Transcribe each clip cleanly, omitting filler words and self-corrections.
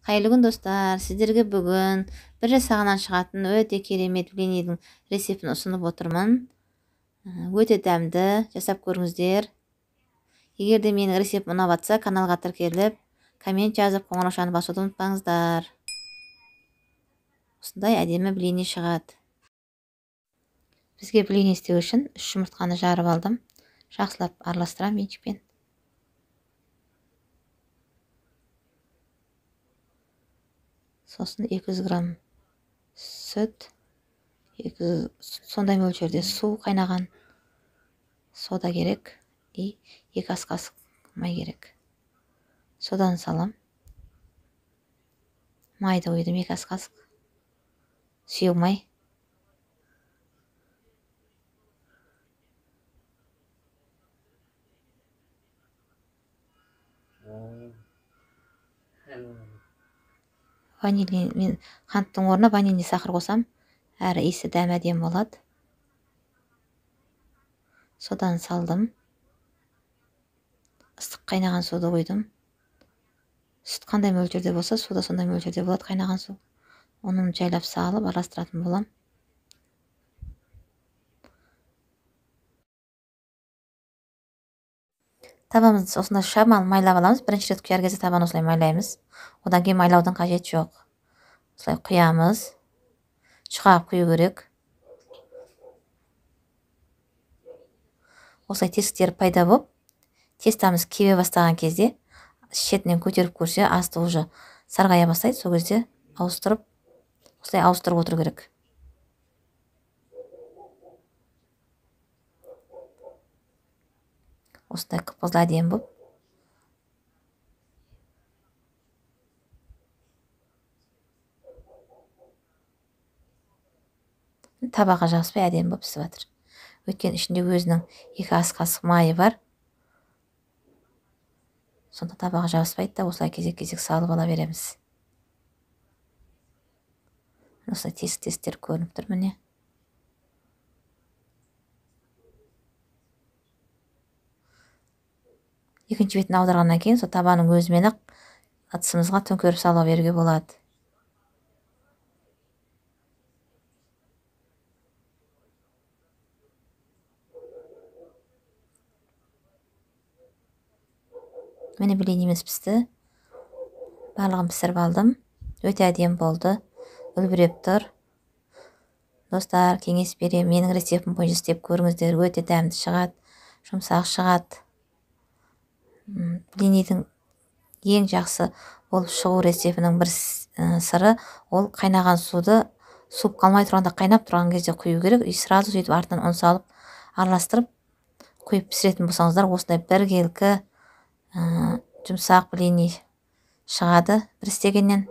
Қайырлы күн достар, сіздерге бүгін бір жасағаннан шығатын өте керемет блинидің рецептін ұсынып отырмын. Өте дәмді, жасап көріңіздер. Егер де менің рецептім ұнап жатса, каналға тіркеліп, коммент жазып, қоңыраушаны басуды ұмытпаңыздар. Осындай әдемі блини шығады. Бізге блини істеу үшін 3 жұмыртқаны жарып алдым. Жақсылап араластырам меншікпен. Сосын 200 грамм сүт, сондай мөлшерде су қайнаған, сода керек и 2 ас қасық май керек. Содан салам. Майды ойдым 2 ас қасық. Сұйық май. Мен қанттың орнына ванильный сахар қосам, әрі иісі дәм әдемі болады. Содан салдым. Ыстық қайнаған суды қойдым. Сүт қандай мөлшерде болса, суда сондай мөлшерде болады қайнаған су. Оны жайлап салып араластыратын болам. Табамызды осындай шамалы майлап аламыз. Бірінші рет құяр кезде табаны осылай майлаймыз. Одан кейін майлаудың қажет жоқ. Осылай құямыз. Шұқап құю керек. Осылай тесіктер пайда болып, тестамыз кебе бастаған кезде, шетінен көтеріп көрсе, асты уже сарғая бастайды. Сол кезде ауыстырып, осылай ауыстырып отыру керек. Осындай қып-қызыл әдемі болып. Табаға жабыспай әдемі болып пісіп жатыр. Өйткені ішінде өзінің 2 ас қасық майы бар. Сонда табаға жабыспайды да, осылай кезек-кезек салып ала береміз. Осылай тесік-тесіктер көрініп тұр міне. Екінші бетін аударғаннан кейін, сол табаның өзімен ақ ыдысымызға төңкеріп сала беруге болады. Міне блинimiz пісті. Барлығын пісіріп алдым. Өте әдемі болды. Үлбіреп тұр. Достар, кеңес берем. Менің рецептім бойынша істеп көріңіздер. Өте дәмді шығады. Жұмсақ шығады. Блинидің ең жақсы болып шығу рецептінің бір сыры, ол қайнаған суды суып қалмай тұрғанда, қайнап тұрған кезде құю керек. Сразу сөйтіп артынан ұн салып, араластырып құйып пісіретін болсаңыздар, осындай біркелкі жұмсақ блини шығады бір істегеннен.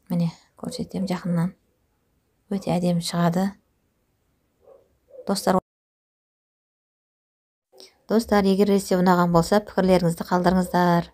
Міне, көрсетем жақыннан. Өте әдемі шығады. Достар, егер рецепт ұнаған болса, пікірлеріңізді қалдырыңыздар.